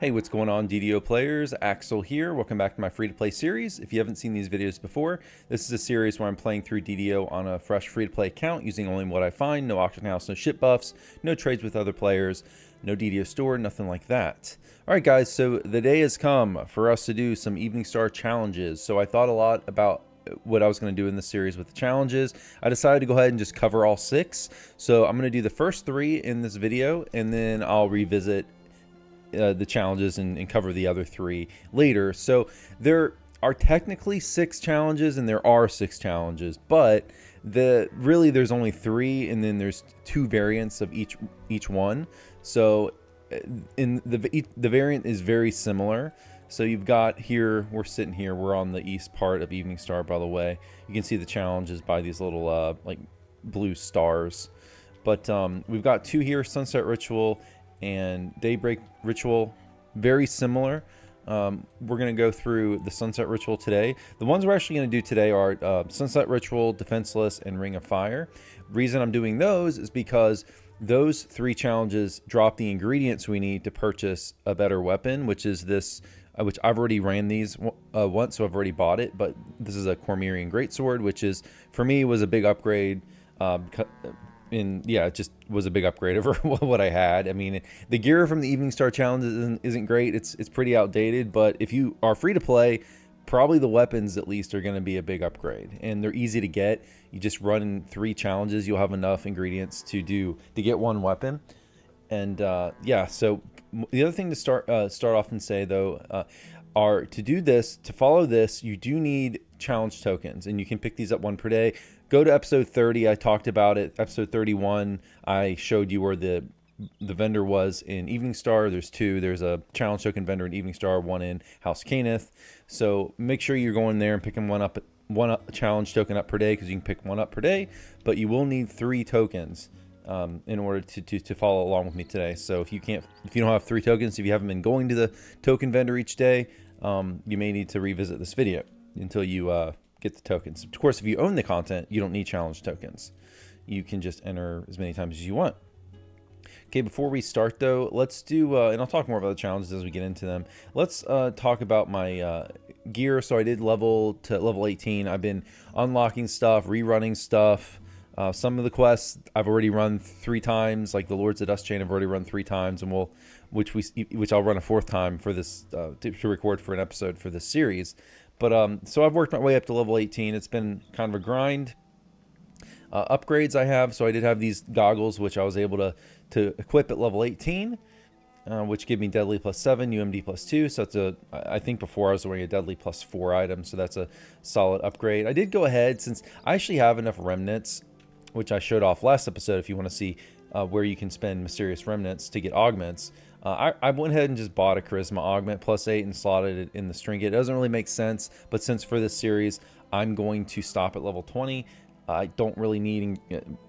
Hey, what's going on, DDO players? Axel here. Welcome back to my free-to-play series. If you haven't seen these videos before, this is a series where I'm playing through DDO on a fresh free-to-play account using only what I find. No auction house, no ship buffs, no trades with other players, no DDO store, nothing like that. Alright guys, so the day has come for us to do some Eveningstar challenges. So I thought a lot about what I was going to do in this series with the challenges. I decided to go ahead and just cover all 6. So I'm going to do the first 3 in this video, and then I'll revisit the challenges and cover the other 3 later. So there are technically 6 challenges, and there are 6 challenges, but there's only 3, and then there's 2 variants of each one. So in the variant is very similar. So you've got here, we're sitting here, we're on the east part of Eveningstar, by the way. You can see the challenges by these little like blue stars. But we've got 2 here, Sunset Ritual and Daybreak Ritual, very similar. We're going to go through the Sunset Ritual today. The ones we're actually going to do today are Sunset Ritual, Defenseless, and Ring of Fire. Reason I'm doing those is because those 3 challenges drop the ingredients we need to purchase a better weapon, which is this, which I've already ran these once, so I've already bought it. But this is a Cormyrean Greatsword, which is, for me, was a big upgrade. Yeah, it just was a big upgrade over what I had. I mean, the gear from the Eveningstar challenge isn't great. It's pretty outdated, but if you are free to play, probably the weapons at least are going to be a big upgrade, and they're easy to get. You just run 3 challenges, you'll have enough ingredients to get 1 weapon. And yeah, so the other thing to start off and say though, are to do this, to follow this, you do need challenge tokens, and you can pick these up 1 per day. Go to episode 30. I talked about it. Episode 31, I showed you where the vendor was in Eveningstar. There's 2. There's a challenge token vendor in Eveningstar, 1 in House Caneth. So make sure you're going there and picking one challenge token up per day, because you can pick 1 up per day, but you will need 3 tokens in order to follow along with me today. So if you don't have 3 tokens, if you haven't been going to the token vendor each day, you may need to revisit this video until you get the tokens. Of course, if you own the content, you don't need challenge tokens. You can just enter as many times as you want. Okay, before we start though, let's do, and I'll talk more about the challenges as we get into them. Let's talk about my gear. So I did level to level 18. I've been unlocking stuff, rerunning stuff. Some of the quests I've already run 3 times, like the Lords of Dust Chain I've already run 3 times, and which I'll run a 4th time for this to record for an episode for this series. But so I've worked my way up to level 18. It's been kind of a grind. Upgrades I have, so I did have these goggles, which I was able to equip at level 18, which give me Deadly +7, UMD +2. So it's I think before I was wearing a Deadly +4 item, so that's a solid upgrade. I did go ahead, since I actually have enough remnants, which I showed off last episode. If you want to see where you can spend mysterious remnants to get augments, I went ahead and just bought a charisma augment +8 and slotted it in the string. It doesn't really make sense, but since for this series I'm going to stop at level 20, I don't really need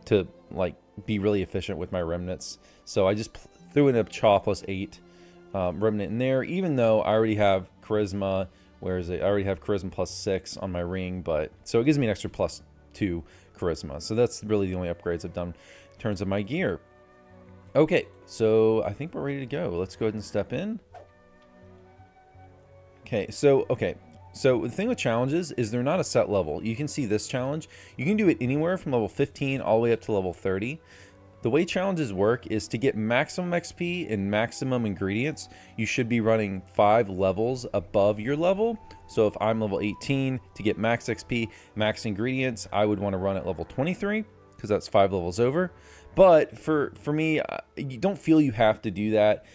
to like be really efficient with my remnants, so I just threw in a Chaw +8 remnant in there, even though I already have charisma. Where is it? I already have charisma +6 on my ring, but so it gives me an extra +2 charisma. So that's really the only upgrades I've done in terms of my gear. Okay, so I think we're ready to go. Let's go ahead and step in. Okay, so the thing with challenges is they're not a set level. You can see this challenge. You can do it anywhere from level 15 all the way up to level 30. The way challenges work is to get maximum XP and maximum ingredients, you should be running 5 levels above your level. So if I'm level 18, to get max XP, max ingredients, I would want to run at level 23, because that's 5 levels over. But for me, you don't feel you have to do that.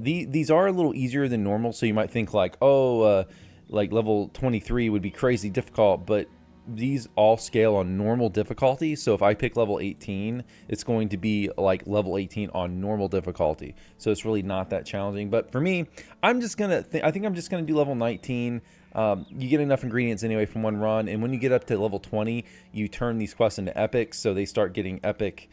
These are a little easier than normal, so you might think like, oh, like level 23 would be crazy difficult, but these all scale on normal difficulty. So if I pick level 18, it's going to be like level 18 on normal difficulty. So it's really not that challenging. But for me, I'm just gonna I think I'm just gonna do level 19. You get enough ingredients anyway from 1 run, and when you get up to level 20, you turn these quests into epics, so they start getting epic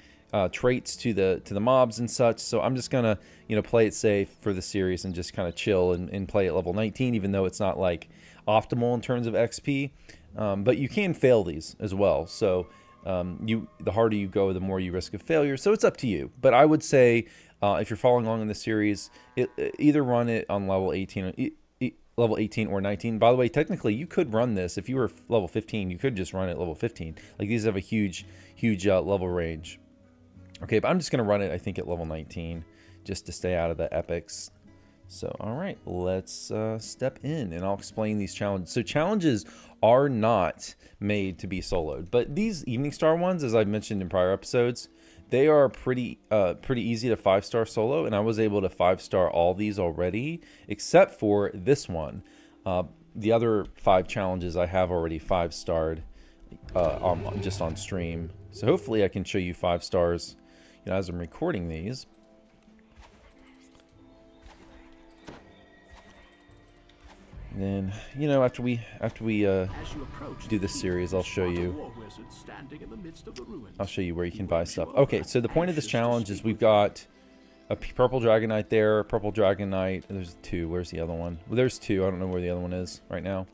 traits to the mobs and such. So I'm just gonna play it safe for the series and just kind of chill and play at level 19, even though it's not like optimal in terms of XP. But you can fail these as well. So the harder you go, the more you risk of failure. So it's up to you. But I would say If you're following along in the series, either run it on level 18 or 19. By the way, technically you could run this if you were level 15. You could just run it level 15. Like, these have a huge level range. Okay, but I'm just gonna run it, I think, at level 19 just to stay out of the epics. So, all right, let's step in and I'll explain these challenges. So challenges are not made to be soloed, but these Eveningstar ones, as I've mentioned in prior episodes, they are pretty easy to 5-star solo, and I was able to 5-star all these already, except for this one. The other 5 challenges I have already 5-starred just on stream. So hopefully I can show you 5 stars, you know, as I'm recording these. And then, you know, after we do this series, I'll show you where you can buy stuff. Okay, so the point of this challenge is we've got a purple Dragonite there, purple Dragonite. There's 2. Where's the other one? Well, there's 2. I don't know where the other one is right now.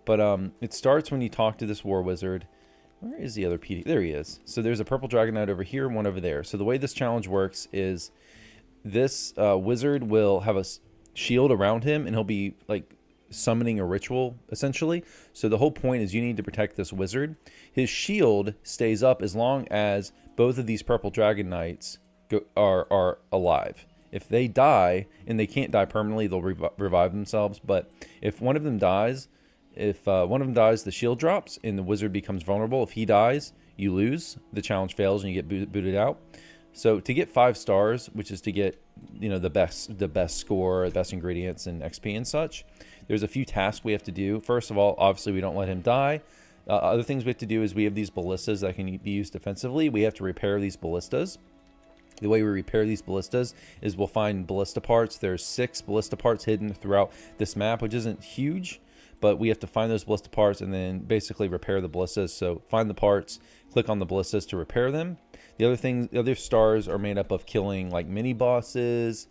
But it starts when you talk to this War Wizard. Where is the other PD? There he is. So there's a purple Dragonite over here, one over there. So the way this challenge works is this wizard will have a shield around him, and he'll be like summoning a ritual, essentially. So the whole point is you need to protect this wizard. His shield stays up as long as both of these purple Dragonites are alive. If they die, and they can't die permanently, they'll revive themselves. But if one of them dies, the shield drops and the wizard becomes vulnerable. If he dies, you lose. The challenge fails and you get booted out. So to get 5 stars, which is to get, you know, the best score, the best ingredients and XP and such, there's a few tasks we have to do. First of all, obviously we don't let him die. Other things we have to do is we have these ballistas that can be used defensively. We have to repair these ballistas. The way we repair these ballistas is we'll find ballista parts. There's 6 ballista parts hidden throughout this map, which isn't huge, but we have to find those ballista parts and then basically repair the ballistas. So find the parts, click on the ballistas to repair them. The other stars are made up of killing like mini bosses,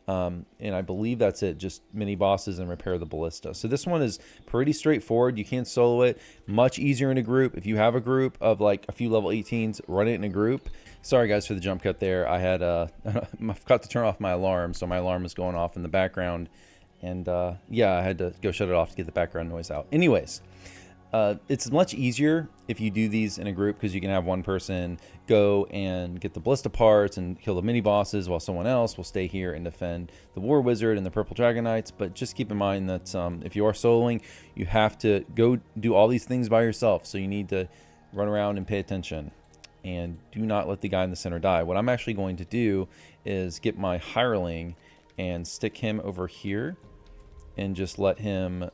and I believe that's it, just mini bosses and repair the ballista. So this one is pretty straightforward. You can solo it, much easier in a group. If you have a group of like a few level 18s, run it in a group. Sorry guys for the jump cut there. I had I forgot to turn off my alarm, so my alarm was going off in the background, and yeah, I had to go shut it off to get the background noise out. Anyways, it's much easier if you do these in a group, because you can have one person go and get the ballista parts and kill the mini bosses while someone else will stay here and defend the War Wizard and the purple Dragonites. But just keep in mind that if you are soloing, you have to go do all these things by yourself. So you need to run around and pay attention, and do not let the guy in the center die. What I'm actually going to do is get my hireling and stick him over here and just let him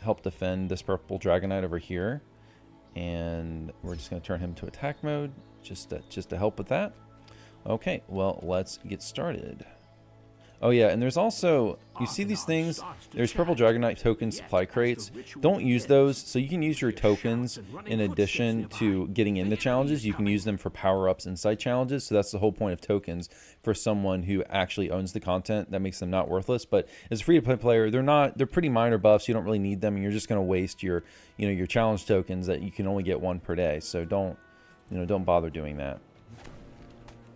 help defend this purple Dragonite over here. And we're just going to turn him to attack mode just to help with that. Okay, well, let's get started. Oh yeah, and there's also, you see these things, there's purple Dragonite token supply crates. Don't use those. So you can use your tokens in addition to getting into challenges. You can use them for power-ups inside challenges. So that's the whole point of tokens for someone who actually owns the content. That makes them not worthless. But as a free-to-play player, they're pretty minor buffs. You don't really need them, and you're just going to waste your, you know, your challenge tokens that you can only get 1 per day. So don't bother doing that.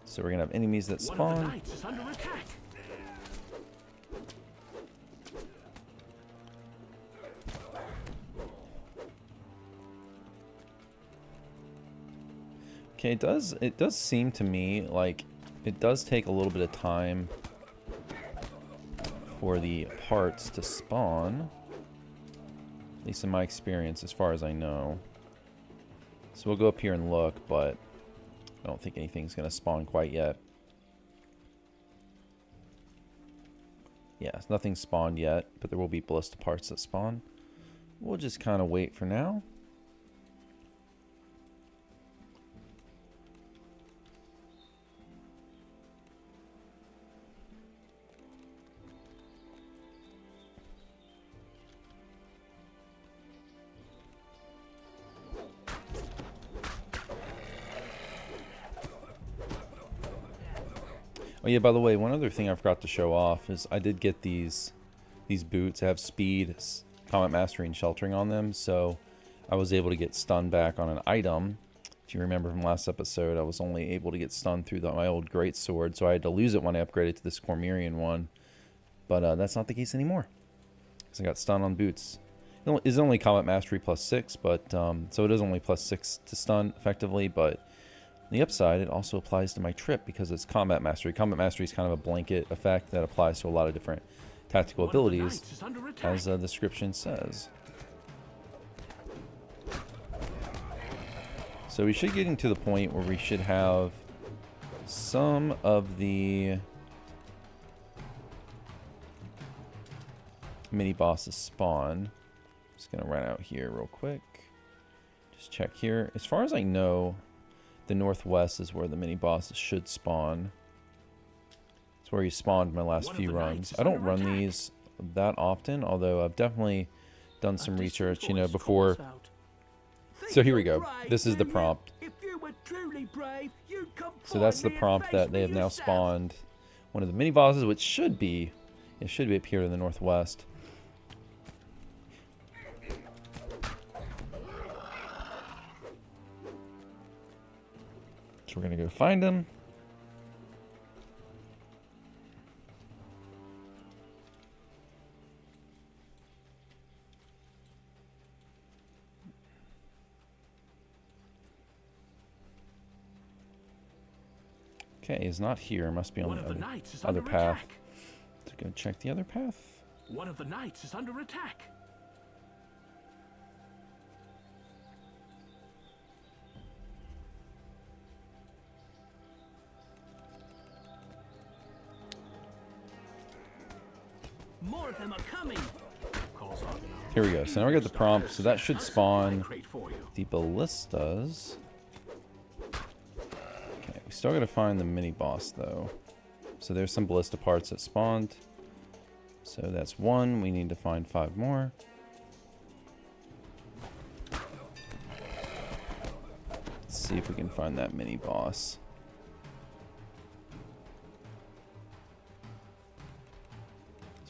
So we're going to have enemies that spawn. Okay, it does seem to me like it does take a little bit of time for the parts to spawn, at least in my experience, as far as I know. So we'll go up here and look, but I don't think anything's going to spawn quite yet. Yeah, nothing's spawned yet, but there will be ballista parts that spawn. We'll just kind of wait for now. Oh yeah, by the way, one other thing I forgot to show off is I did get these boots that have speed, combat mastery, and sheltering on them, so I was able to get stun back on an item If you remember from last episode, I was only able to get stunned through my old great sword, so I had to lose it when I upgraded to this Cormyrean one. But that's not the case anymore, because I got stunned on boots. It is only combat mastery +6, but so it is only +6 to stun effectively. But on the upside, it also applies to my trip because it's combat mastery. Combat mastery is kind of a blanket effect that applies to a lot of different tactical abilities, as the description says. So we should getting to the point where we should have some of the mini bosses spawn. Just gonna run out here real quick. Just check here. As far as I know, the northwest is where the mini bosses should spawn. It's where you spawned my last few runs. I don't run these that often, although I've definitely done some research, you know, before. So here we go. This is the prompt. So that's the prompt that they have now spawned one of the mini bosses, which should be up here in the northwest. So we're gonna go find him. Okay, he's not here. Must be on the other path. Let's go check the other path. One of the knights is under attack. More of them are coming. Here we go. So now we got the prompt. So that should spawn the ballistas. Okay, we still gotta find the mini boss though. So there's some ballista parts that spawned. So that's one. We need to find 5 more. Let's see if we can find that mini boss.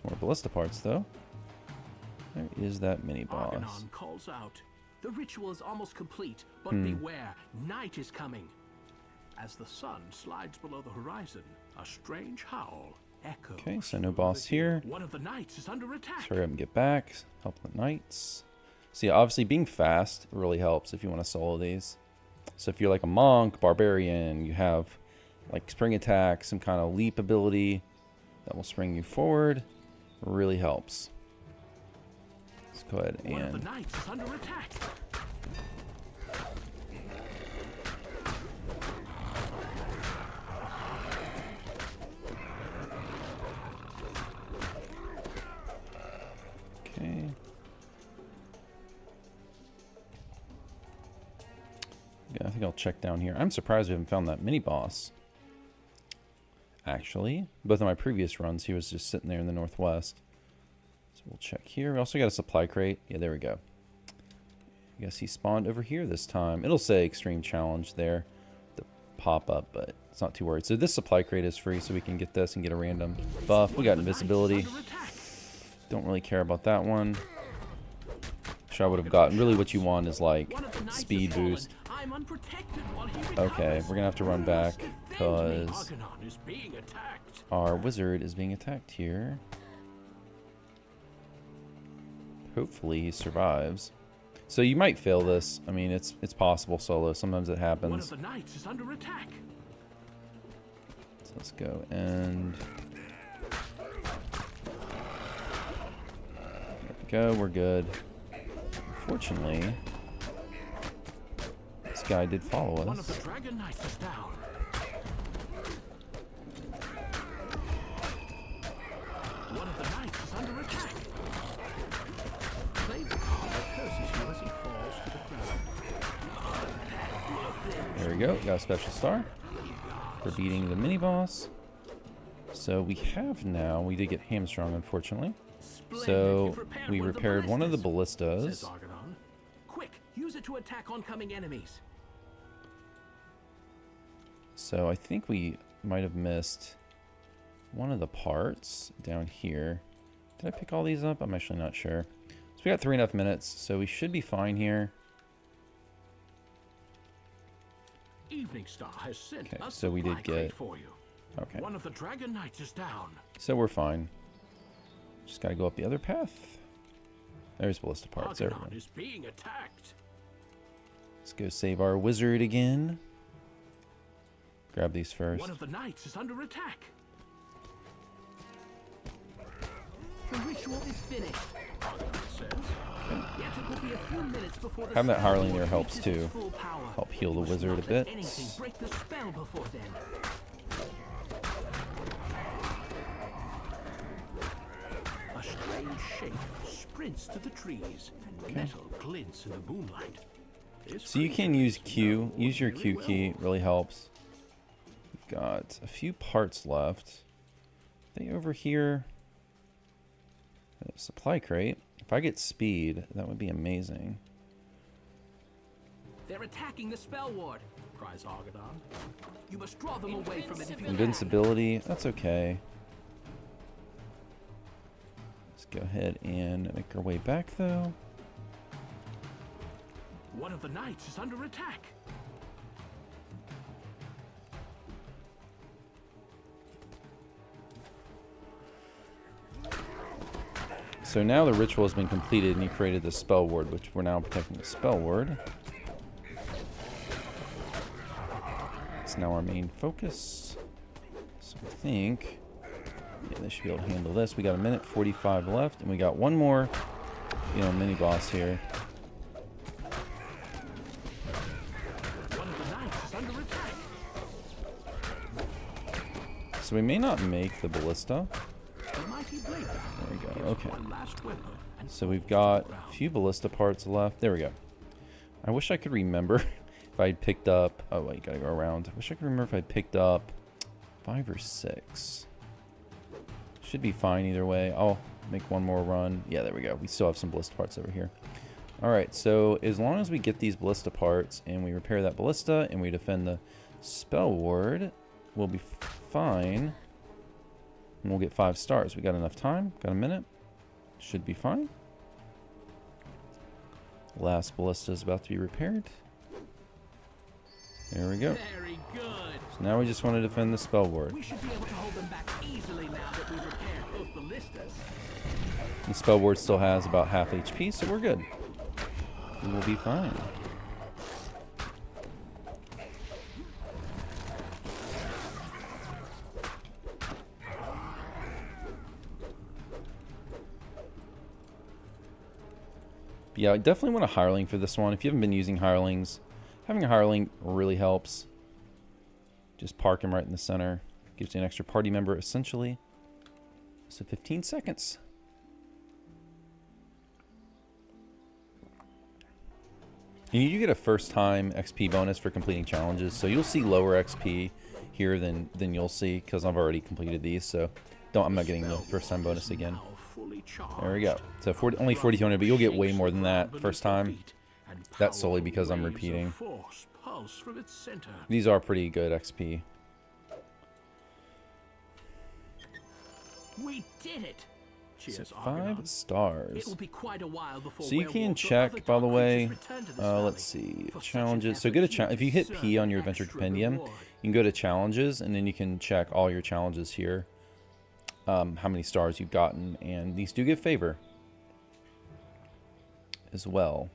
More ballista parts, though. There is that mini boss. Argonon calls out. The ritual is almost complete, but beware, night is coming. As the sun slides below the horizon, a strange howl echoes. Okay, so no boss here. One of the knights is under attack. Hurry up and get back. Help the knights. See, obviously being fast really helps if you want to solo these. So if you're like a monk, barbarian, you have like spring attack, some kind of leap ability that will spring you forward. Really helps. Let's go ahead and... One of the knights is under attack. Okay. Yeah, I think I'll check down here. I'm surprised we haven't found that mini boss. Actually, both of my previous runs, he was just sitting there in the northwest. So we'll check here. We also got a supply crate. Yeah, there we go. I guess he spawned over here this time. It'll say extreme challenge there, the pop up, but it's not too worried. So this supply crate is free, so we can get this and get a random buff. We got invisibility. Don't really care about that one. Which I would have gotten. Really, what you want is like speed boost. Okay, we're gonna have to run back because our wizard is being attacked here. Hopefully he survives. So you might fail this. I mean, it's possible solo. Sometimes it happens. One of the knights is under attack. So let's go and there we go. We're good. Unfortunately, this guy did follow us. One of the dragon knights is down. One of the knights is under attack. There we go. Got a special star for beating the mini boss. So we have now. We did get hamstrung, unfortunately. So we repaired one of the ballistas. Quick, use it to attack oncoming enemies. So I think we might have missed one of the parts down here. Did I pick all these up? I'm actually not sure. So we got 3.5 minutes, so we should be fine here. Eveningstar has sent Okay, a so we did supply crate get... for you. Okay. One of the Dragon Knights is down. So we're fine. Just gotta go up the other path. There's ballista parts. There we Argonaut go. is being attacked. Let's go save our wizard again. Grab these first. One of the knights is under attack. The ritual is finished, Argonaut says. Yet it will be a few minutes before the Having that spell Harling ward there helps reaches its too. full power. Help heal the You must wizard not a let bit. anything break the spell before then. A strange shape sprints to the trees, and metal glints in the moonlight. This So you can creature use is Q. known Use your very Q well. key. It really helps. We've got a few parts left. Are they over here? Supply crate. If I get speed, that would be amazing. They're attacking the spell ward, cries Argonaut. You must draw them away from it if you can. Invincibility. That's okay. Let's go ahead and make our way back, though. One of the knights is under attack. So now the ritual has been completed, and he created the spell ward, which we're now protecting the spell ward. It's now our main focus. So I think, yeah, they should be able to handle this. We got a minute 45 left, and we got one more, mini boss here. One of the knights is under attack. So we may not make the ballista. The mighty blade There we go. gives Okay. one last weapon and So we've falls to got the a ground. few ballista parts left. There we go. I wish I could remember if I'd picked up... Oh, wait, gotta go around. I wish I could remember if I'd picked up 5 or 6. Should be fine either way. I'll make one more run. Yeah, there we go. We still have some ballista parts over here. Alright, so as long as we get these ballista parts and we repair that ballista and we defend the spell ward, we'll be fine. And we'll get 5 stars. We got enough time. Got a minute. Should be fine. Last ballista is about to be repaired. There we go. Very good. So now we just want to defend the spell ward. We should be able to hold them back easily now that we've repaired both ballistas. The spell ward still has about half HP, so we're good. We will be fine. But yeah, I definitely want a hireling for this one. If you haven't been using hirelings, having a hireling really helps. Just park him right in the center. Gives you an extra party member, essentially. So 15 seconds. And you get a first-time XP bonus for completing challenges, so you'll see lower XP here than you'll see because I've already completed these. So I'm not getting the first-time bonus again. Now fully charged. There we go. So only 4,200, but you'll get way more than that first time. That's solely because I'm repeating. Force pulse from its center. These are pretty good XP. We did it. So Cheers, 5 Argonaut. stars. It will be quite a while before So you can werewolves or check, other by the dark way, creatures return to this valley. let's see, For such an challenges. So effort, get a you challenge. If you hit deserve P on your an adventure extra compendium, reward. you can go to challenges, and then you can check all your challenges here, how many stars you've gotten, and these do give favor as well.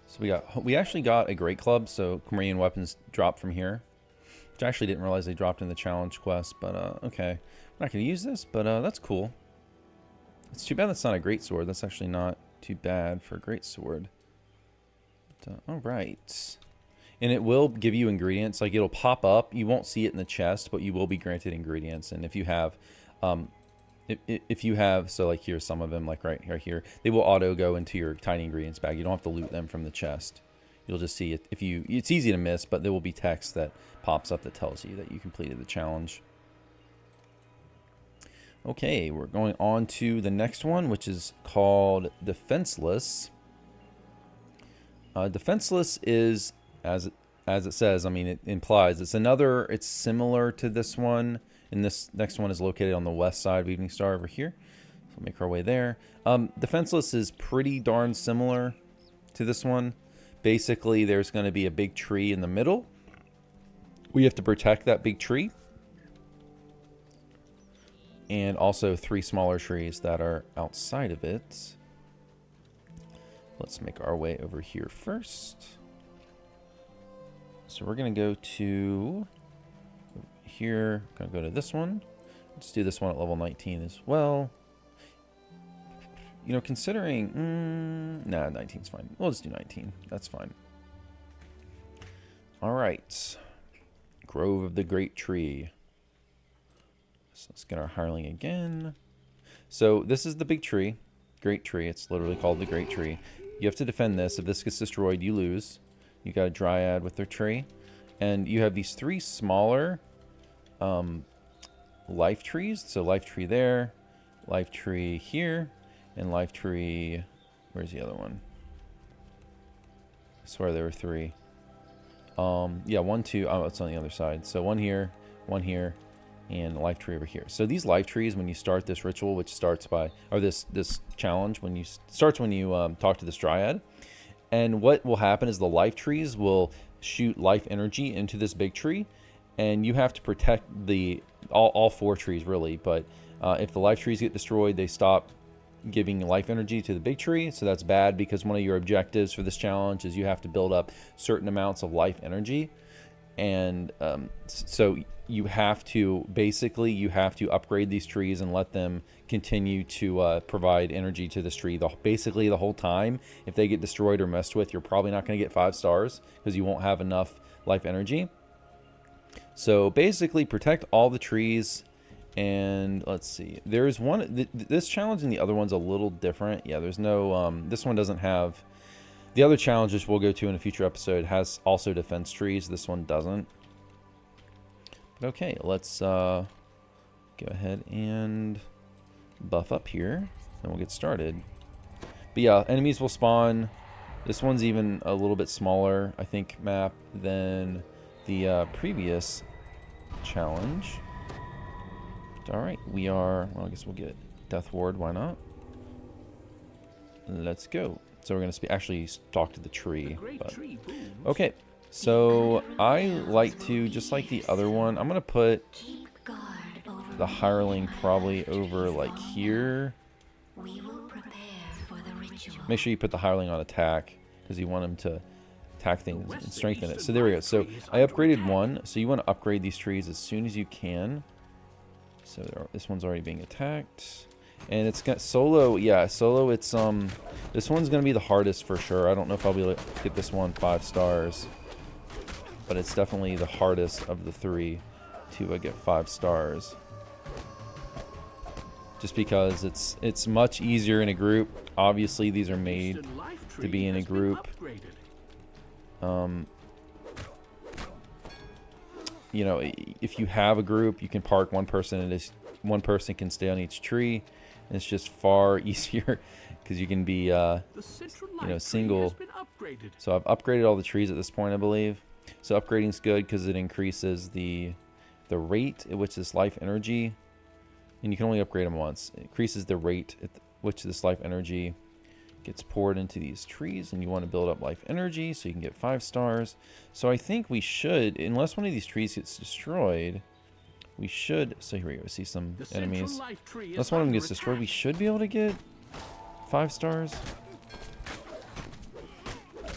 So we actually got a great club, so Comedian weapons drop from here, which I actually didn't realize they dropped in the challenge quest, but okay. I'm not going to use this, but that's cool. It's too bad that's not a great sword. That's actually not too bad for a great sword. But, all right. And it will give you ingredients. Like, it'll pop up. You won't see it in the chest, but you will be granted ingredients. And if you have, so like here's some of them, like right here, they will auto go into your tiny ingredients bag. You don't have to loot them from the chest. You'll just see it. It's easy to miss, but there will be text that pops up that tells you that you completed the challenge. Okay, we're going on to the next one, which is called Defenseless. Defenseless is, as it says, I mean, it implies it's similar to this one, and this next one is located on the west side of Eveningstar over here. So we'll make our way there. Defenseless is pretty darn similar to this one, Basically, there's going to be a big tree in the middle. We have to protect that big tree. And also 3 smaller trees that are outside of it. Let's make our way over here first. So we're going to go to here. Going to go to this one. Let's do this one at level 19 as well. You know, considering... nah, 19's fine. We'll just do 19. That's fine. All right. Grove of the Great Tree. So let's get our hireling again. So this is the big tree. Great Tree. It's literally called the Great Tree. You have to defend this. If this gets destroyed, you lose. You got a Dryad with their tree. And you have these 3 smaller life trees. So life tree there. Life tree here. And life tree, where's the other one? I swear there were 3. Yeah, 1, 2. Oh, it's on the other side. So one here, and a life tree over here. So these life trees, when you start this ritual, which starts by, or this challenge, when you starts when you talk to this Dryad, and what will happen is the life trees will shoot life energy into this big tree, and you have to protect the all 4 trees really. But if the life trees get destroyed, they stop giving life energy to the big tree, so that's bad because one of your objectives for this challenge is you have to build up certain amounts of life energy, and so you have to upgrade these trees and let them continue to provide energy to this tree basically the whole time. If they get destroyed or messed with, you're probably not going to get 5 stars because you won't have enough life energy. So basically protect all the trees. And let's see, there's one, this challenge and the other one's a little different. Yeah, there's no, this one doesn't have, the other challenges we'll go to in a future episode has also defense trees. This one doesn't. But okay, let's go ahead and buff up here. Then we'll get started. But yeah, enemies will spawn. This one's even a little bit smaller, I think, map than the previous challenge. Alright, we are... well, I guess we'll get Death Ward. Why not? Let's go. So we're going to actually talk to the tree. But... okay, so I like to, just like the other one, I'm going to put the hireling probably over like here. Make sure you put the hireling on attack because you want him to attack things and strengthen it. So there we go. So I upgraded one. So you want to upgrade these trees as soon as you can. So this one's already being attacked, and it's got solo. Yeah, solo. It's this one's gonna be the hardest for sure. I don't know if I'll be able to get this one 5 stars, but it's definitely the hardest of the 3 to get 5 stars. Just because it's much easier in a group. Obviously, these are made to be in a group. You know, if you have a group, you can park one person, and one person can stay on each tree. And it's just far easier because you can be, you know, single. So I've upgraded all the trees at this point, I believe. So upgrading's good because it increases the rate at which this life energy, and you can only upgrade them once. It increases the rate at which this life energy gets poured into these trees, and you want to build up life energy so you can get 5 stars. So I think we should, unless one of these trees gets destroyed, we should, so here we go, see some enemies. Unless one of them gets destroyed, we should be able to get 5 stars.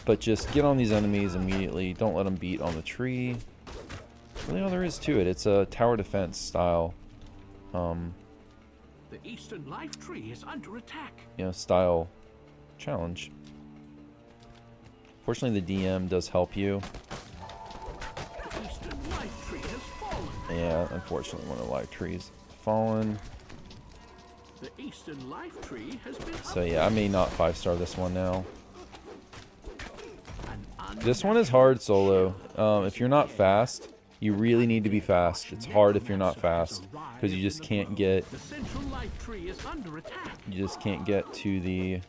But just get on these enemies immediately. Don't let them beat on the tree. That's really all there is to it. It's a tower defense style. The eastern life tree is under attack. You know, style challenge. Fortunately, the DM does help you. The eastern life tree has fallen. Yeah, unfortunately, one of the life trees fallen. The eastern life tree has been So yeah, I may not 5-star this one now. This one is hard solo. If you're not fast, you really need to be fast. It's hard if you're not fast because you just can't get. You just can't get to the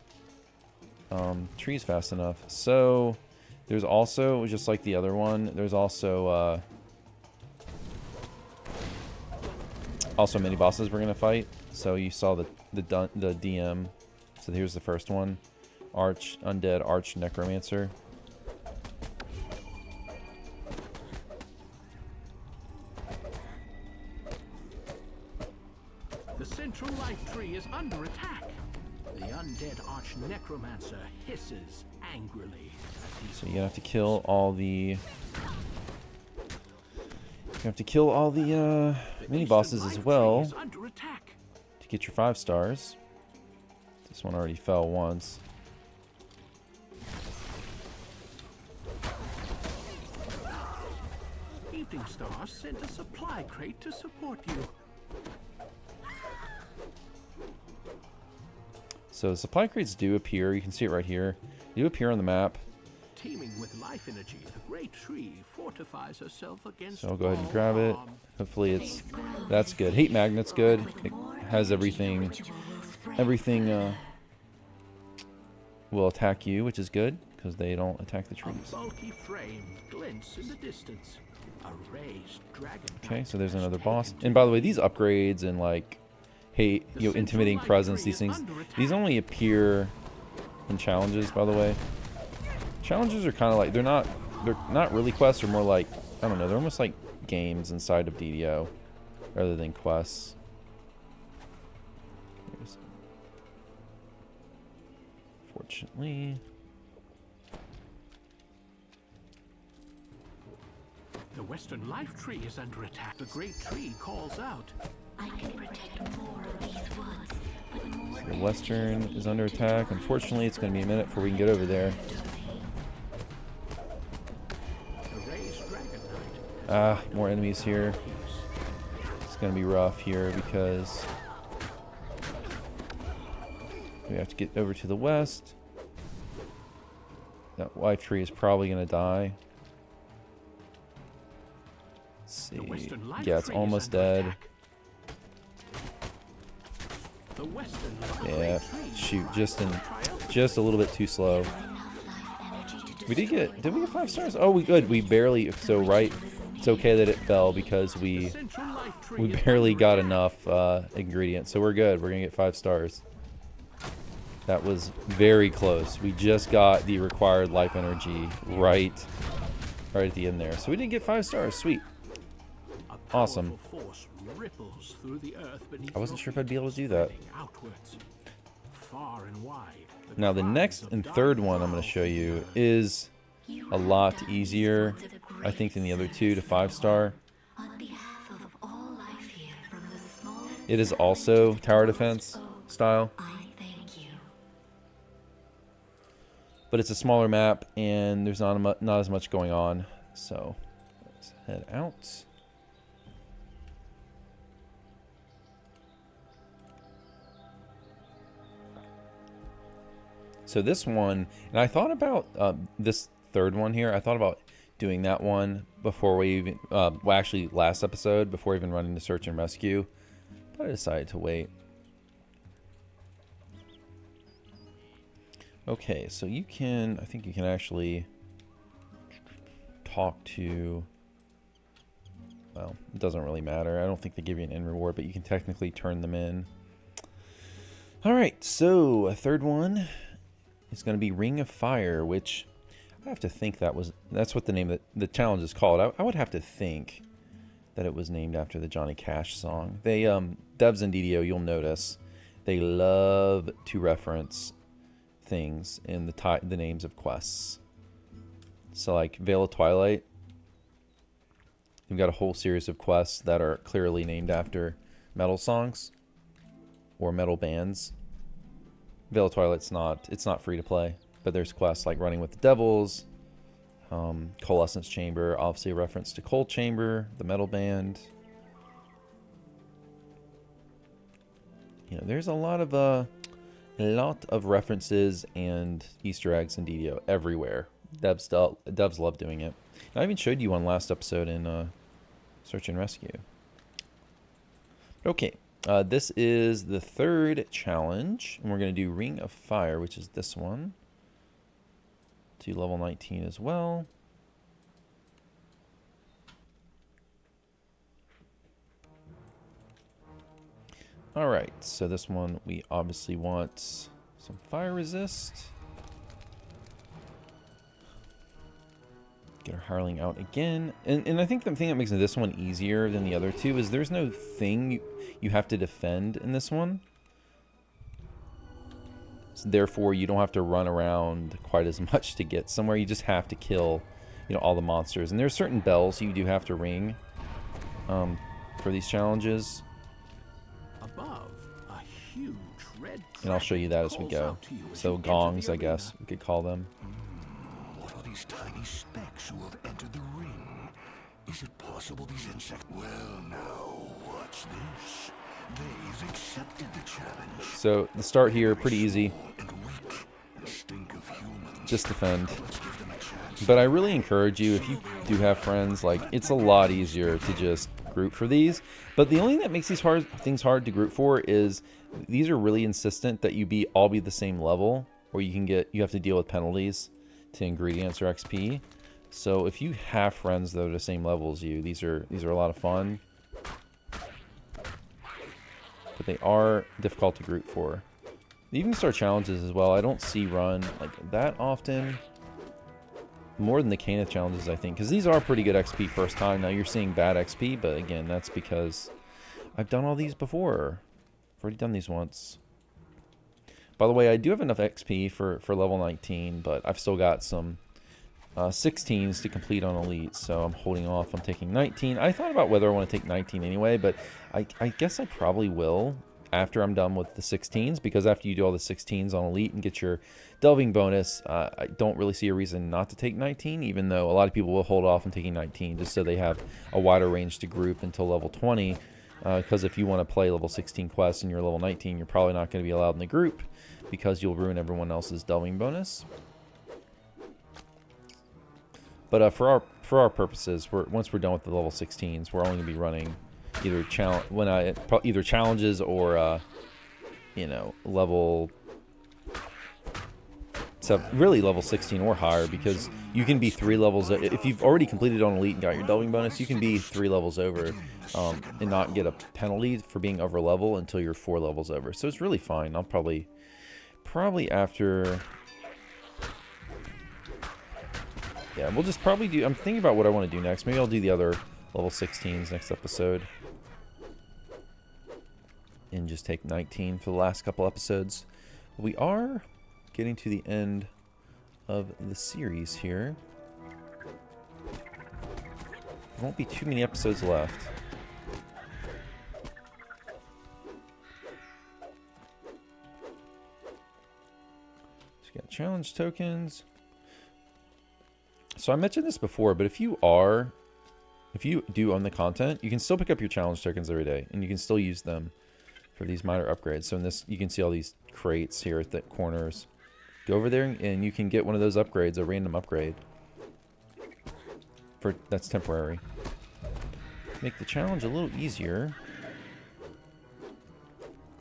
trees fast enough. So there's also, just like the other one, there's also mini bosses we're gonna fight. So you saw the DM. So here's the first one, Undead Arch Necromancer. life tree is under attack. The undead arch necromancer hisses angrily. So you're gonna have to kill all the. You have to kill all the mini bosses as well to get your 5 stars. This one already fell once. Eveningstar sent a supply crate to support you. So the supply crates do appear. You can see it right here. They do appear on the map. Teeming with life energy, the great tree fortifies herself against. So I'll go ahead and grab it. Hopefully it's that's good. Hate magnet's good. It has everything. Everything will attack you, which is good because they don't attack the trees. A bulky frame glints in the distance. A raised dragon. Okay, so there's another boss. And by the way, these upgrades and like hate, intimidating presence, these things, these only appear in challenges, by the way. Challenges are kind of like, they're not really quests, they're more like, I don't know, they're almost like games inside of DDO rather than quests. Fortunately. The western life tree is under attack. The great tree calls out. I can protect more of these woods, but more. The western is under attack. Unfortunately, it's going to be a minute before we can get over there. Ah, more enemies here. It's going to be rough here because we have to get over to the west. That life tree is probably going to die. Let's see. Yeah, it's almost dead. Yeah, shoot, just a little bit too slow. We did we get 5 stars? Oh, we good. We barely, so right. It's okay that it fell because we barely got enough ingredients. So we're good. We're going to get 5 stars. That was very close. We just got the required life energy right at the end there. So we did get 5 stars. Sweet. Awesome. I wasn't sure if I'd be able to do that. Now the next and third one I'm going to show you is a lot easier, I think, than the other 2 to 5 star. It is also tower defense style, but it's a smaller map and there's not as much going on. So let's head out. So this one, and I thought about this third one here. I thought about doing that one before we even, well, actually last episode, before even running to search and rescue. But I decided to wait. Okay, so you can, I think you can actually talk to, well, it doesn't really matter. I don't think they give you an end reward, but you can technically turn them in. All right, so a third one. It's going to be Ring of Fire, which I have to think that's what the name of the challenge is called. I would have to think that it was named after the Johnny Cash song. They, devs in DDO, you'll notice, they love to reference things in the names of quests. So like Veil of Twilight, we've got a whole series of quests that are clearly named after metal songs or metal bands. Veil of Twilight's it's not free to play, but there's quests like Running with the Devils, Coalescence Chamber, obviously a reference to Coal Chamber, the metal band. You know, there's a lot of references and Easter eggs in DDO everywhere. Devs love doing it. I even showed you one last episode in Search and Rescue. Okay. This is the third challenge, and we're going to do Ring of Fire, which is this one, to level 19 as well. All right, so this one we obviously want some fire resist. Get our Hireling out again. And I think the thing that makes this one easier than the other 2 is there's no thing you have to defend in this one. Therefore, you don't have to run around quite as much to get somewhere. You just have to kill, you know, all the monsters. And there's certain bells you do have to ring for these challenges. Above, a huge red And I'll show you that as we go. So gongs, I guess we could call them. What are these tiny specks who have entered the ring? Is it possible these insects... Well, now, what's this? They've accepted the challenge. So the start here, pretty easy. And weak. The stink of humans. Just defend. Let's give them a chance. But I really encourage you, if you do have friends, like, it's a lot easier to just group for these. But the only thing that makes these things hard to group for is these are really insistent that you all be the same level, or you have to deal with penalties to ingredients or XP. So if you have friends that are the same level as you, these are a lot of fun. But they are difficult to group for. The Eveningstar challenges as well, I don't see run like that often. More than the Caneth challenges, I think, because these are pretty good XP first time. Now you're seeing bad XP, but again, that's because I've done all these before. I've already done these once. By the way, I do have enough XP for level 19, but I've still got some 16s to complete on Elite, so I'm holding off on taking 19. I thought about whether I want to take 19 anyway, but I guess I probably will after I'm done with the 16s, because after you do all the 16s on Elite and get your delving bonus, I don't really see a reason not to take 19, even though a lot of people will hold off on taking 19 just so they have a wider range to group until level 20, because if you want to play level 16 quests and you're level 19, you're probably not going to be allowed in the group because you'll ruin everyone else's delving bonus. But for our purposes, once we're done with the level 16s, we're only going to be running either challenges or you know, really level 16 or higher, because you can be 3 levels if you've already completed on Elite and got your delving bonus. You can be 3 levels over and not get a penalty for being over level until you're 4 levels over. So it's really fine. I'll probably after. Yeah, we'll just probably do... I'm thinking about what I want to do next. Maybe I'll do the other level 16s next episode. And just take 19 for the last couple episodes. We are getting to the end of the series here. There won't be too many episodes left. So we got challenge tokens. So I mentioned this before, but if you do own the content, you can still pick up your challenge tokens every day, and you can still use them for these minor upgrades. So in this, you can see all these crates here at the corners. Go over there, and you can get one of those upgrades, a random upgrade. That's temporary. Make the challenge a little easier.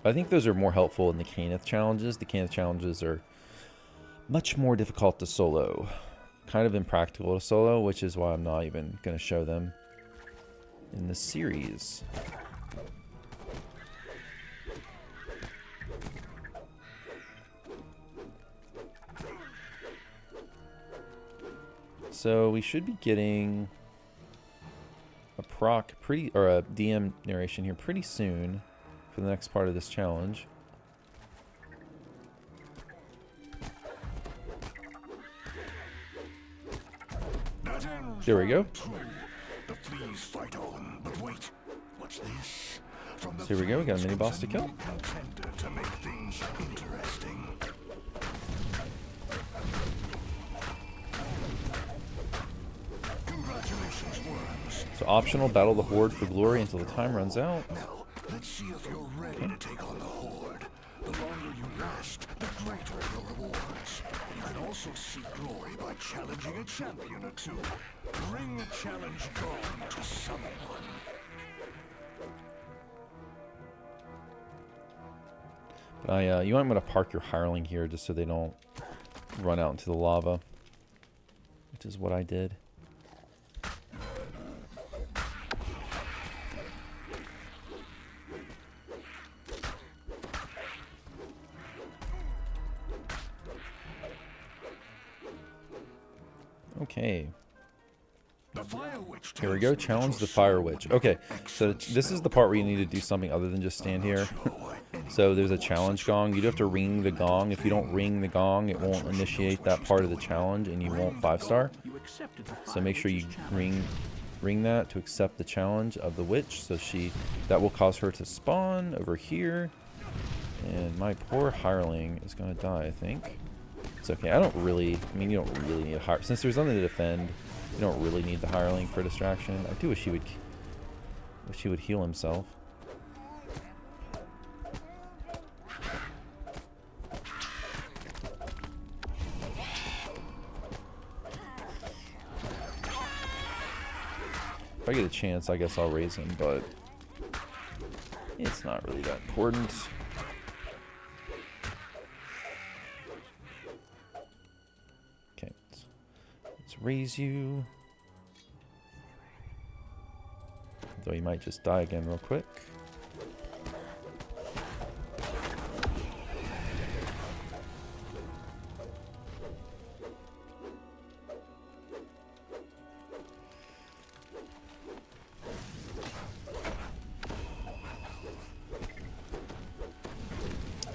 I think those are more helpful in the Caneth challenges. The Caneth challenges are much more difficult to solo. Kind of impractical to solo, which is why I'm not even going to show them in this series. So we should be getting a a DM narration here pretty soon for the next part of this challenge. There we go. The fleas fight on, but wait, what's this? So here we go, we got a mini boss to kill. Contender to make things interesting. Congratulations, worms. So optional, battle the Horde for glory until the time runs out. Now, let's see if you're ready to take on the Horde. The longer you last, the greater the rewards. You can also seek glory by challenging a champion or two. Ring the challenge gong to summon one. But you might want to park your hireling here just so they don't run out into the lava, which is what I did. Okay. Here we go. Challenge the Fire Witch. Okay, so this is the part where you need to do something other than just stand here. So there's a challenge gong. You do have to ring the gong. If you don't ring the gong, it won't initiate that part of the challenge, and you won't 5-star. So make sure you ring that to accept the challenge of the witch. So that will cause her to spawn over here. And my poor hireling is gonna die, I think. It's okay. I mean, you don't really need a hireling. Since there's nothing to defend, you don't really need the hireling for distraction. I do wish he would heal himself. If I get a chance, I guess I'll raise him, but it's not really that important. Okay, let's raise you. Though he might just die again real quick.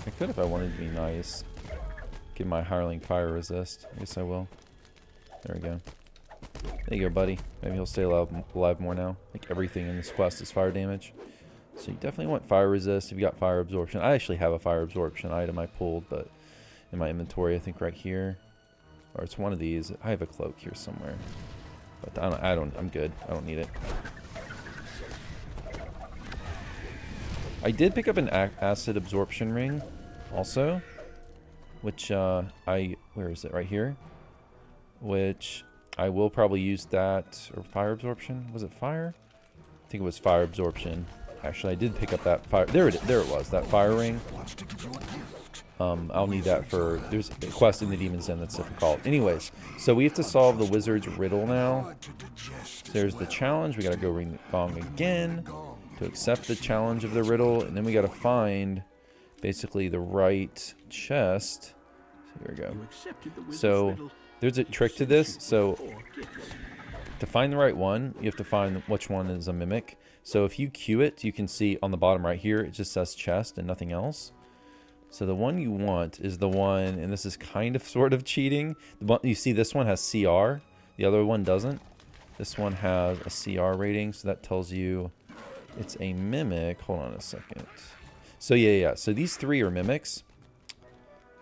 I could if I wanted to be nice. Give my hireling fire resist. I guess I will. There we go. There you go, buddy. Maybe he'll stay alive more now. I think everything in this quest is fire damage. So you definitely want fire resist if you got fire absorption. I actually have a fire absorption item I pulled, but in my inventory, I think right here. Or it's one of these. I have a cloak here somewhere. But I'm good. I don't need it. I did pick up an acid absorption ring also, which where is it? Right here. Which I will probably use that, or fire absorption. Was it fire? I think it was fire absorption. Actually, I did pick up that fire. There it was, that fire ring. I'll need that for, there's a quest in the Demon's Den that's difficult. Anyways, so we have to solve the wizard's riddle now. There's the challenge. We gotta go ring the gong again to accept the challenge of the riddle, and then we gotta find basically the right chest. So here we go. So there's a trick to this. So to find the right one, you have to find which one is a mimic. So if you queue it, you can see on the bottom right here, it just says chest and nothing else. So the one you want is the one, and this is kind of sort of cheating. The one, you see this one has CR, the other one doesn't. This one has a CR rating, so that tells you it's a mimic. Hold on a second. So yeah. So these three are mimics.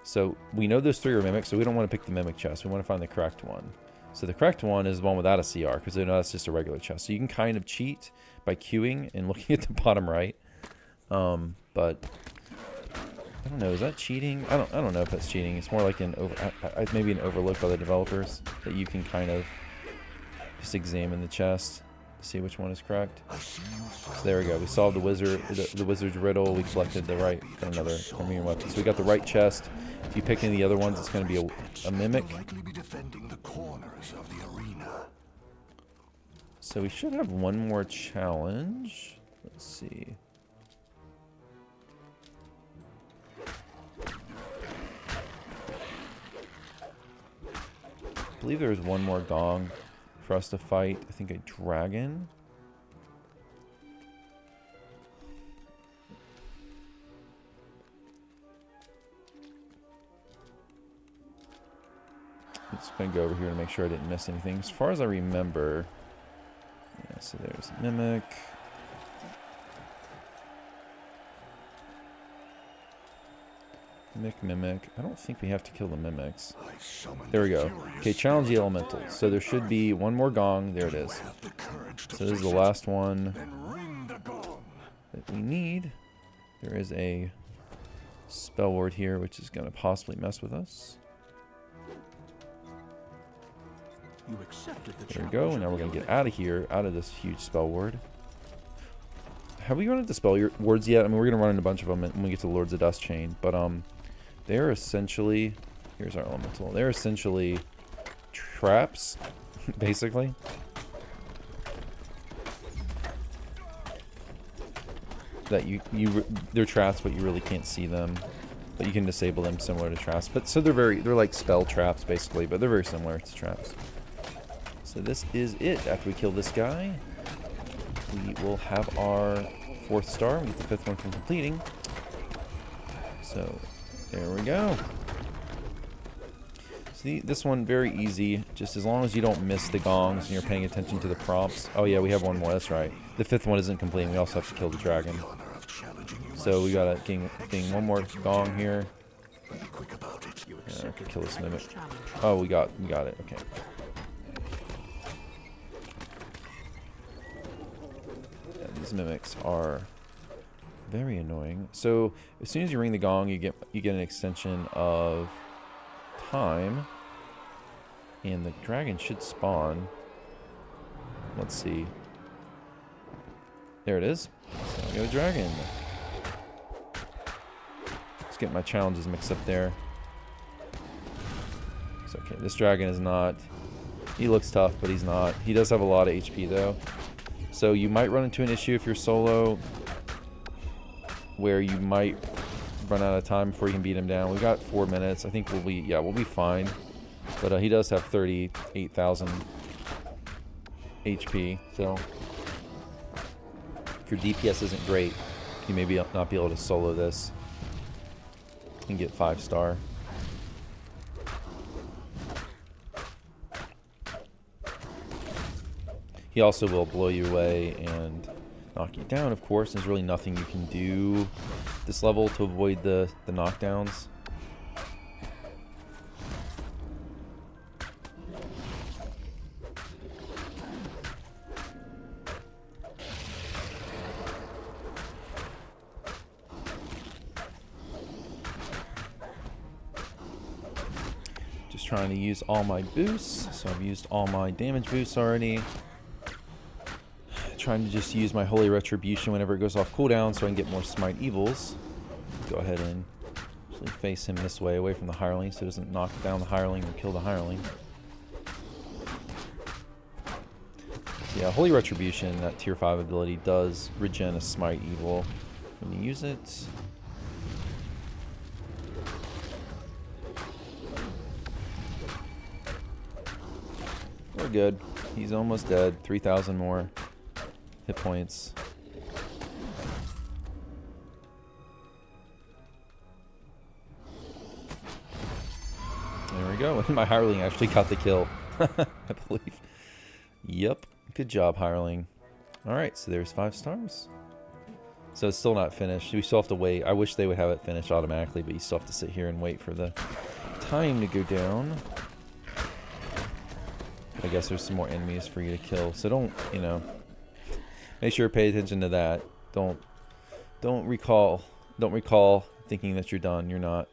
So we know those three are mimics, so we don't want to pick the mimic chest. We want to find the correct one. So the correct one is the one without a CR, because they know that's just a regular chest. So you can kind of cheat by queuing and looking at the bottom right. But I don't know, is that cheating? I don't know if that's cheating. It's more like maybe an overlook by the developers, that you can kind of just examine the chest to see which one is correct. So there we go. We solved the wizard's riddle. We collected the right, got another premium weapon. So we got the right chest. If you pick any of the other ones, it's going to be a mimic. So we should have one more challenge. Let's see. I believe there's one more gong for us to fight. I think a dragon. I'm just going to go over here to make sure I didn't miss anything. As far as I remember, yeah, so there's Mimic. Mimic. I don't think we have to kill the mimics. There we go. Okay, challenge the elementals. So there should be one more gong. There it is. So this is the last one that we need. There is a spell ward here, which is going to possibly mess with us. There we go. And now we're going to get out of here, out of this huge spell ward. Have we run into spell wards yet? I mean, we're going to run into a bunch of them when we get to Lords of Dust Chain, but they're essentially, here's our elemental. They're essentially traps, basically. That they're traps, but you really can't see them. But you can disable them, similar to traps. But so they're like spell traps, basically, but they're very similar to traps. So this is it. After we kill this guy, we will have our 4th star. We get the 5th one from completing. So, there we go. See, this one, very easy. Just as long as you don't miss the gongs and you're paying attention to the prompts. Oh yeah, we have one more, that's right. The 5th one isn't complete, we also have to kill the dragon. So we gotta gain one more gong here. Yeah, I could kill this mimic. Oh, we got it, okay. Yeah, these mimics are very annoying. So as soon as you ring the gong, you get an extension of time, and the dragon should spawn. Let's see. There it is. So I got a dragon. Let's get my challenges mixed up there. It's okay. This dragon is not. He looks tough, but he's not. He does have a lot of HP though. So you might run into an issue if you're solo, where you might run out of time before you can beat him down. We've got 4 minutes. I think we'll be fine. But he does have 38,000 HP. So if your DPS isn't great, you may not be able to solo this and get 5-star. He also will blow you away and knock you down, of course. There's really nothing you can do this level to avoid the knockdowns. Just trying to use all my boosts. So I've used all my damage boosts already. Trying to just use my Holy Retribution whenever it goes off cooldown so I can get more Smite Evils. Go ahead and actually face him this way, away from the hireling, so he doesn't knock down the hireling or kill the hireling. Yeah, Holy Retribution, that tier 5 ability, does regen a Smite Evil when you use it. We're good. He's almost dead. 3,000 more hit points. There we go. My hireling actually got the kill, I believe. Yep. Good job, hireling. Alright, so there's 5 stars. So it's still not finished. We still have to wait. I wish they would have it finished automatically, but you still have to sit here and wait for the time to go down. I guess there's some more enemies for you to kill. So don't, make sure to pay attention to that. Don't recall thinking that you're done. You're not.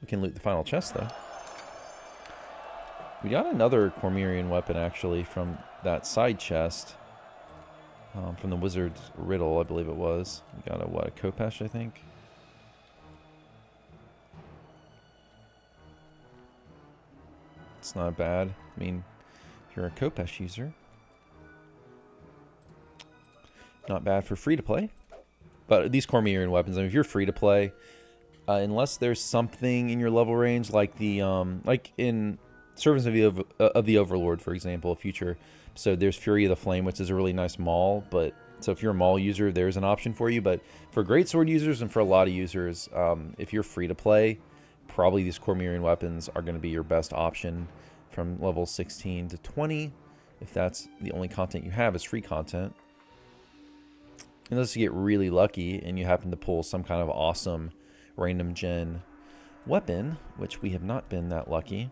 We can loot the final chest though. We got another Cormyrean weapon actually from that side chest. From the Wizard's Riddle, I believe it was. We got a Khopesh, I think. It's not bad. I mean, if you're a Khopesh user, not bad for free to play. But these Cormyrean weapons, I mean, if you're free to play, unless there's something in your level range, like the like in Servants of the Overlord, for example, a future. So there's Fury of the Flame, which is a really nice maul. But so if you're a maul user, there's an option for you. But for greatsword users and for a lot of users, if you're free to play, probably these Cormyrean weapons are going to be your best option from level 16 to 20. If that's the only content you have is free content. Unless you get really lucky and you happen to pull some kind of awesome random gen weapon, which we have not been that lucky.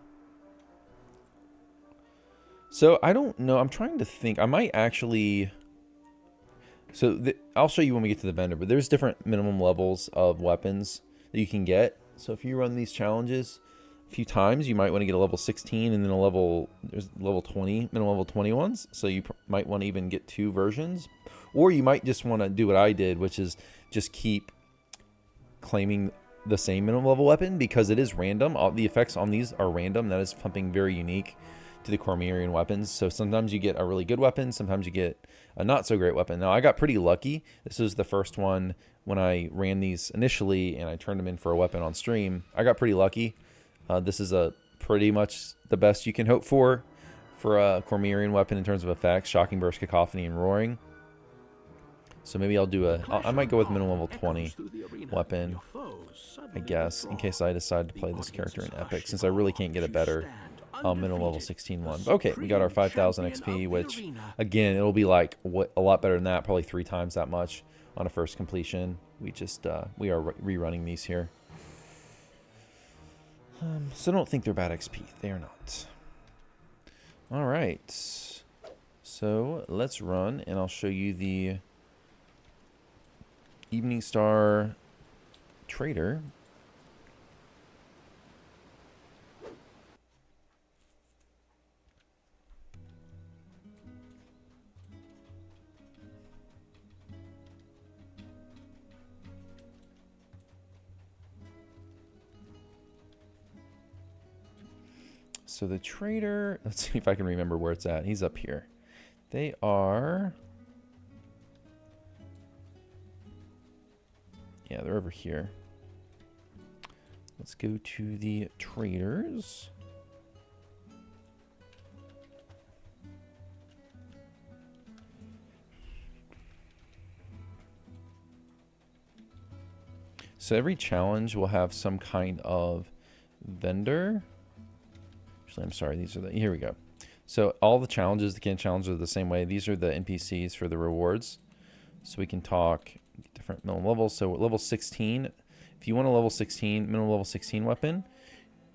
So I don't know. I'm trying to think. I might actually. So I'll show you when we get to the vendor. But there's different minimum levels of weapons that you can get. So if you run these challenges a few times, you might want to get a level 16 and then there's level 20, minimum level 20 ones. So you might want to even get 2 versions. Or you might just want to do what I did, which is just keep claiming the same minimum level weapon because it is random. All the effects on these are random. That is something very unique to the Cormyrean weapons. So sometimes you get a really good weapon, sometimes you get a not so great weapon. Now I got pretty lucky. This was the first one when I ran these initially and I turned them in for a weapon on stream. I got pretty lucky. This is a pretty much the best you can hope for a Cormyrean weapon in terms of effects: Shocking Burst, Cacophony, and Roaring. So maybe I'll do I might go with minimum level 20 weapon, I guess, in case I decide to play this character in Epic, since I really can't get a better minimum level 16 one. But okay, we got our 5,000 XP, which, again, it'll be like a lot better than that, probably 3 times that much on a first completion. We just, we are rerunning these here. So don't think they're bad XP. They are not. All right. So let's run, and I'll show you the Eveningstar Trader. So the trader, let's see if I can remember where it's at. He's up here. They are, yeah, they're over here. Let's go to the traders. So every challenge will have some kind of vendor. Actually, I'm sorry, these are the, here we go. So all the challenges, the can challenges are the same way. These are the NPCs for the rewards. So we can talk different minimum levels. So level 16, if you want a level 16, minimum level 16 weapon,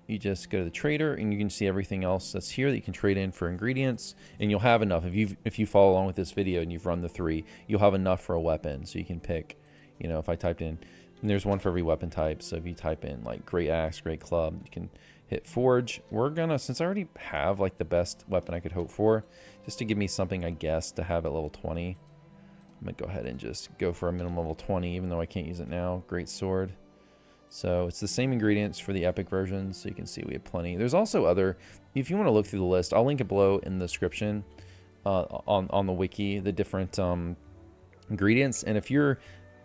you just go to the trader and you can see everything else that's here that you can trade in for ingredients, and you'll have enough. If you follow along with this video and you've run the 3, you'll have enough for a weapon. So you can pick, you know, if I typed in, and there's one for every weapon type. So if you type in like great axe, great club, you can hit forge. We're gonna, since I already have like the best weapon I could hope for, just to give me something, I guess, to have at level 20, I'm gonna go ahead and just go for a minimum level 20, even though I can't use it now. Great sword. So it's the same ingredients for the epic version, so you can see we have plenty. There's also other, if you want to look through the list, I'll link it below in the description on the wiki, the different ingredients. And if you're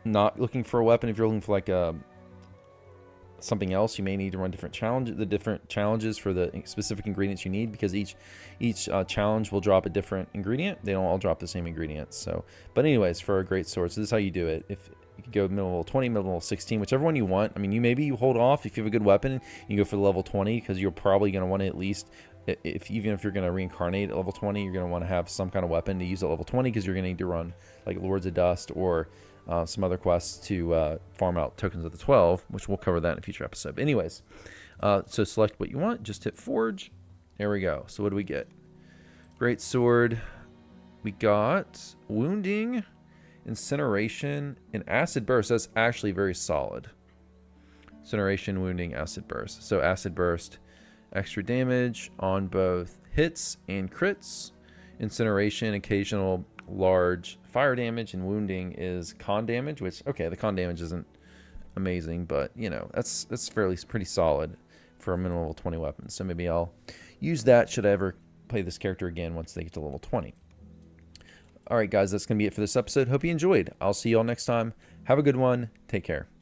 not looking for a weapon, if you're looking for like a something else, you may need to run different challenges for the specific ingredients you need, because each challenge will drop a different ingredient. They don't all drop the same ingredients. So, but anyways, for a great sword, so this is how you do it. If you could go middle level 20, middle level 16, whichever one you want. I mean, you hold off if you have a good weapon. You go for the level 20, because you're probably going to want to, at least, even if you're going to reincarnate at level 20, you're going to want to have some kind of weapon to use at level 20, because you're going to need to run like Lords of Dust or some other quests to farm out tokens of the 12, which we'll cover that in a future episode. But anyways, so select what you want, just hit forge. There we go. So what do we get? Great sword. We got wounding, incineration, and acid burst. That's actually very solid. Incineration, wounding, acid burst. So acid burst, extra damage on both hits and crits. Incineration, occasional large fire damage, and wounding is con damage, which, okay, the con damage isn't amazing, but you know, that's pretty solid for a minimum level 20 weapon. So maybe I'll use that should I ever play this character again once they get to level 20. All right, guys, that's gonna be it for this episode. Hope you enjoyed. I'll see you all next time. Have a good one. Take care.